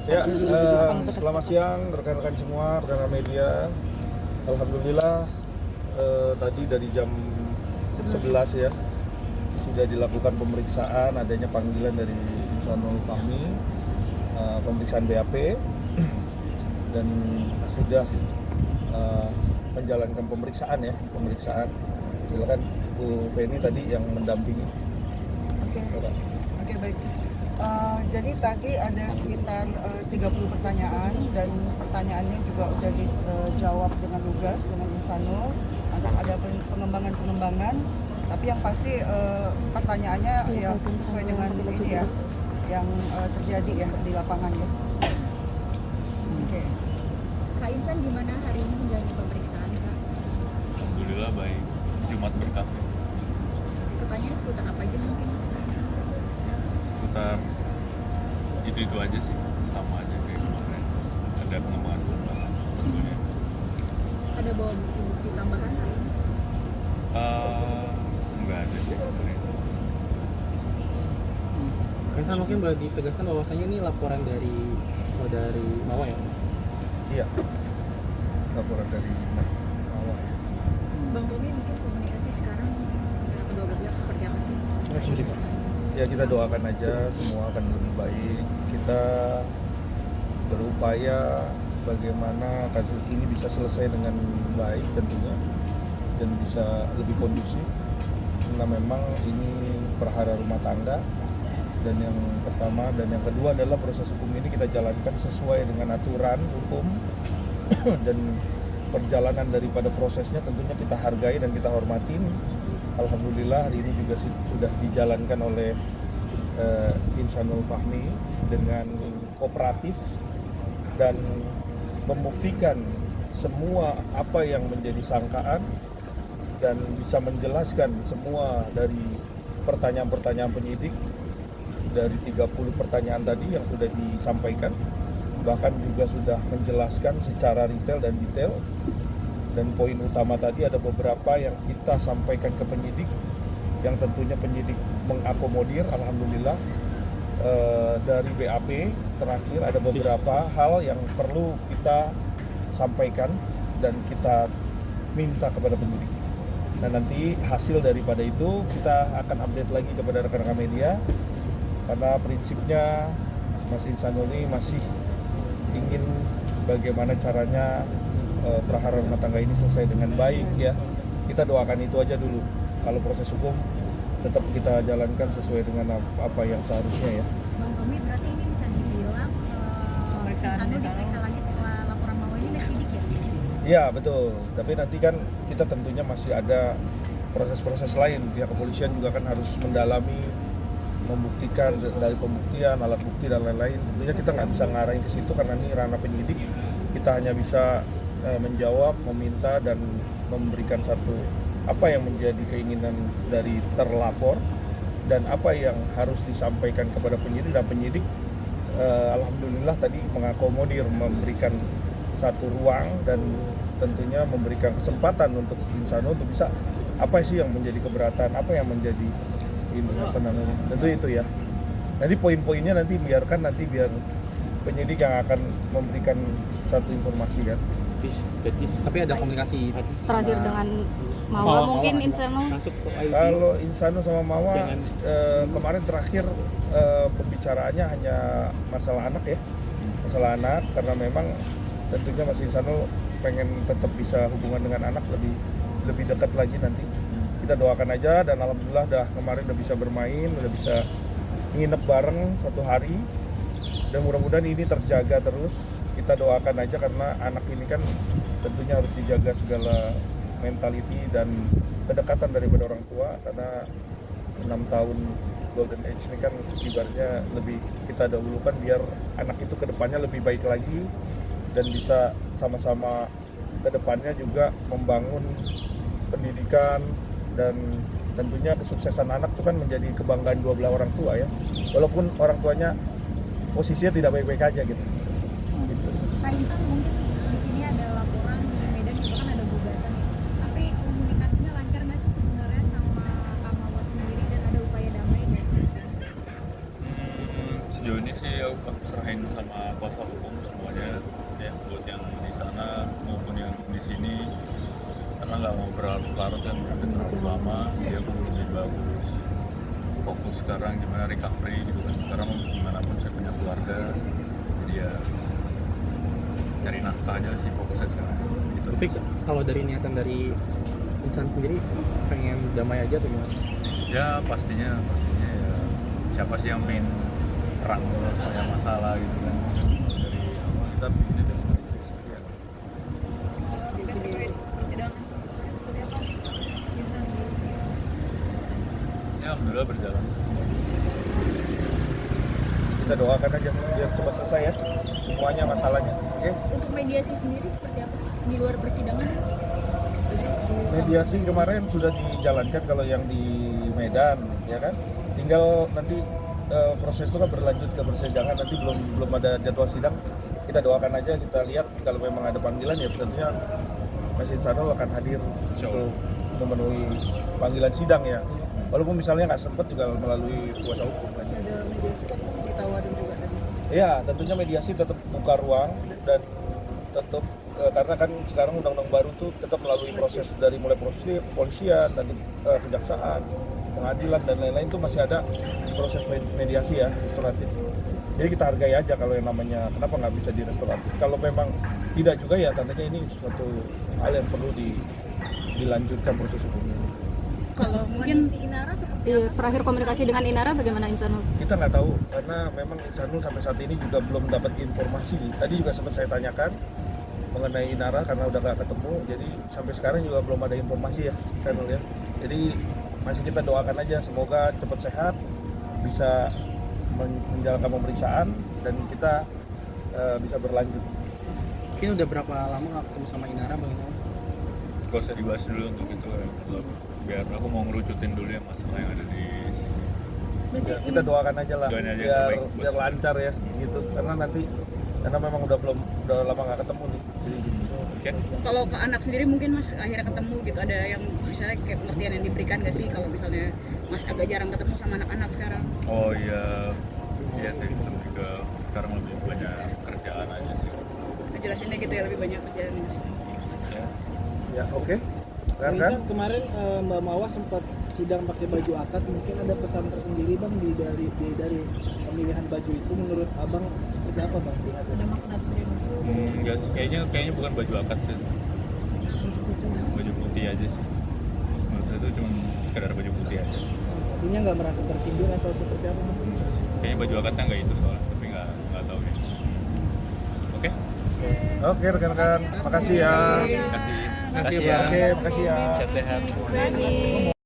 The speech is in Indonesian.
Ya, selamat siang rekan-rekan semua, rekan-rekan media. Alhamdulillah tadi dari jam 11 ya sudah dilakukan pemeriksaan, adanya panggilan dari Insanul Fahmi, pemeriksaan BAP dan sudah menjalankan pemeriksaan. Silakan Bu Feni tadi yang mendampingi. Oke, baik. Jadi tadi ada sekitar 30 pertanyaan dan pertanyaannya juga sudah dijawab dengan lugas dengan Insanul. Ada pengembangan, tapi yang pasti pertanyaannya ya sesuai dengan ini ya yang terjadi ya di lapangan ya. Oke. Kak Insan gimana hari ini menjalani pemeriksaan, Kak? Alhamdulillah baik. Jumat berkah. Pertanyaan seputar apa aja mungkin? Seputar itu aja sih, sama aja kayak kemarin. Ada pengembangan tentunya. Ada bawa bukti-bukti tambahan hari ini? Enggak ada sih kemarin. Kan mungkin boleh ditegaskan bahwasanya ini laporan dari saudari Mawa ya? Iya, laporan dari Mawa. Bang Tommy, mungkin komunikasi sekarang antara kedua belah seperti apa sih? Ya, kita doakan aja semua akan lebih baik. Kita berupaya bagaimana kasus ini bisa selesai dengan baik tentunya dan bisa lebih kondusif, karena memang ini perkara rumah tangga. Dan yang pertama dan yang kedua adalah proses hukum ini kita jalankan sesuai dengan aturan hukum dan perjalanan daripada prosesnya tentunya kita hargai dan kita hormatin. Alhamdulillah hari ini juga sudah dijalankan oleh Insanul Fahmi dengan kooperatif dan membuktikan semua apa yang menjadi sangkaan dan bisa menjelaskan semua dari pertanyaan-pertanyaan penyidik dari 30 pertanyaan tadi yang sudah disampaikan, bahkan juga sudah menjelaskan secara detail dan detail. Dan poin utama tadi ada beberapa yang kita sampaikan ke penyidik yang tentunya penyidik mengakomodir. Alhamdulillah dari BAP terakhir ada beberapa hal yang perlu kita sampaikan dan kita minta kepada penyidik. Nah, nanti hasil daripada itu kita akan update lagi kepada rekan-rekan media, karena prinsipnya Mas Insanul ini masih ingin bagaimana caranya perkara rumah tangga ini selesai dengan baik ya. Kita doakan itu aja dulu. Kalau proses hukum tetap kita jalankan sesuai dengan apa yang seharusnya ya. Bang Tommy, berarti ini bisa dibilang Insanul diperiksa lagi setelah laporan Mawa ini next sidik ya? Iya betul, tapi nanti kan kita tentunya masih ada proses-proses lain. Pihak kepolisian juga kan harus mendalami, membuktikan dari pembuktian, alat bukti dan lain-lain. Tentunya kita nggak bisa ngarahin ke situ karena ini ranah penyidik. Kita hanya bisa menjawab, meminta dan memberikan satu apa yang menjadi keinginan dari terlapor dan apa yang harus disampaikan kepada penyidik, dan penyidik alhamdulillah tadi mengakomodir, memberikan satu ruang dan tentunya memberikan kesempatan untuk Insanul untuk bisa apa sih yang menjadi keberatan, apa yang menjadi ini apa namanya, tentu itu ya. Nanti poin-poinnya nanti biar penyidik yang akan memberikan satu informasi kan. Tapi ada komunikasi terakhir dengan Mawa mungkin Insanul. Kalau Insanul sama Mawa kemarin terakhir pembicaraannya hanya masalah anak ya, masalah anak, karena memang tentunya Mas Insanul pengen tetap bisa hubungan dengan anak lebih dekat lagi nanti. Kita doakan aja dan alhamdulillah kemarin udah bisa bermain, udah bisa nginep bareng satu hari dan mudah-mudahan ini terjaga terus. Kita doakan aja karena anak ini kan tentunya harus dijaga segala mentality dan kedekatan daripada orang tua, karena 6 tahun golden age ini kan ibaratnya lebih kita dahulukan biar anak itu kedepannya lebih baik lagi dan bisa sama-sama kedepannya juga membangun pendidikan. Dan tentunya kesuksesan anak itu kan menjadi kebanggaan dua belah orang tua ya, walaupun orang tuanya posisinya tidak baik-baik aja gitu. Kak Insan, mungkin di sini ada laporan di Medan juga kan ada gugatan ya, tapi komunikasinya lancar nggak sih sebenarnya sama Kak Mawa sendiri dan ada upaya damai? Sejauh ini sih aku serahin sama kuasa sekarang gimana recovery gitu kan, karena mau gimana pun saya punya keluarga, jadi ya cari nafkah aja sih fokusnya sekarang gitu. Tapi kalau dari niatan dari insan sendiri pengen damai aja atau gimana? Ya pastinya ya siapa sih yang pengen perang kalau punya masalah gitu kan, dari awal kita bikin itu ya. Terkait persidangan seperti apa? Insan Ya alhamdulillah berjalan. Kita doakan aja biar cepat selesai ya semuanya masalahnya. Oke. untuk mediasi sendiri seperti apa di luar persidangan? Mediasi kemarin sudah dijalankan kalau yang di Medan, ya kan. Tinggal nanti proses itu kan berlanjut ke persidangan, nanti belum ada jadwal sidang. Kita doakan aja, kita lihat kalau memang ada panggilan ya tentunya Mas Insanul akan hadir untuk memenuhi panggilan sidang ya. Walaupun misalnya nggak sempat juga melalui kuasa hukum. Masih ada mediasi kan ditawarin juga tadi. Ya, tentunya mediasi tetap buka ruang dan tetap karena kan sekarang undang-undang baru tuh tetap melalui proses dari mulai proses polisian, nanti kejaksaan, pengadilan dan lain-lain tuh masih ada proses mediasi ya, restoratif. Jadi kita hargai aja kalau yang namanya kenapa nggak bisa di restoratif. Kalau memang tidak juga ya tandanya ini suatu hal yang perlu dilanjutkan proses hukumnya. Kalau mungkin Kondisi Inara seperti di terakhir komunikasi dengan Inara bagaimana Insanul? Kita nggak tahu karena memang Insanul sampai saat ini juga belum dapat informasi. Tadi juga sempat saya tanyakan mengenai Inara karena udah nggak ketemu, jadi sampai sekarang juga belum ada informasi ya Insanul ya. Jadi masih kita doakan aja semoga cepat sehat, bisa menjalankan pemeriksaan dan kita bisa berlanjut. Mungkin udah berapa lama nggak ketemu sama Inara Bang Inara? Gak usah dibahas dulu untuk itu ya. Biar aku mau ngerucutin dulu ya masalah yang ada di sini. berarti Ya, kita doakan aja lah Doain aja yang biar terbaik buat biar lancar ya gitu. Karena memang udah lama nggak ketemu nih. Jadi gitu. Oke. Kalau ke anak sendiri mungkin Mas akhirnya ketemu gitu, ada yang misalnya kayak pengertian yang diberikan gak sih kalau misalnya Mas agak jarang ketemu sama anak-anak sekarang? Oh iya, iya sih, lebih ke sekarang lebih banyak kerjaan aja sih. Jelasinnya gitu ya, lebih banyak kerjaan Mas. Ya. Ya oke. Kan? Kemarin Mbak Mawa sempat sidang pakai baju akad, mungkin ada pesan tersendiri Bang dari pemilihan baju itu menurut Abang seperti apa Bang? ada makna tersendiri. Enggak sih, kayaknya bukan baju akad sih. Baju putih aja sih. Menurut saya itu cuma sekedar baju putih aja. Artinya nggak merasa tersinggung atau seperti apa? Kayaknya baju akadnya nggak itu soalnya, tapi nggak tahu ya. Oke, Oke rekan-rekan, makasih ya. kasih. Makasih ya. Oke, makasih ya. Sehat-sehat.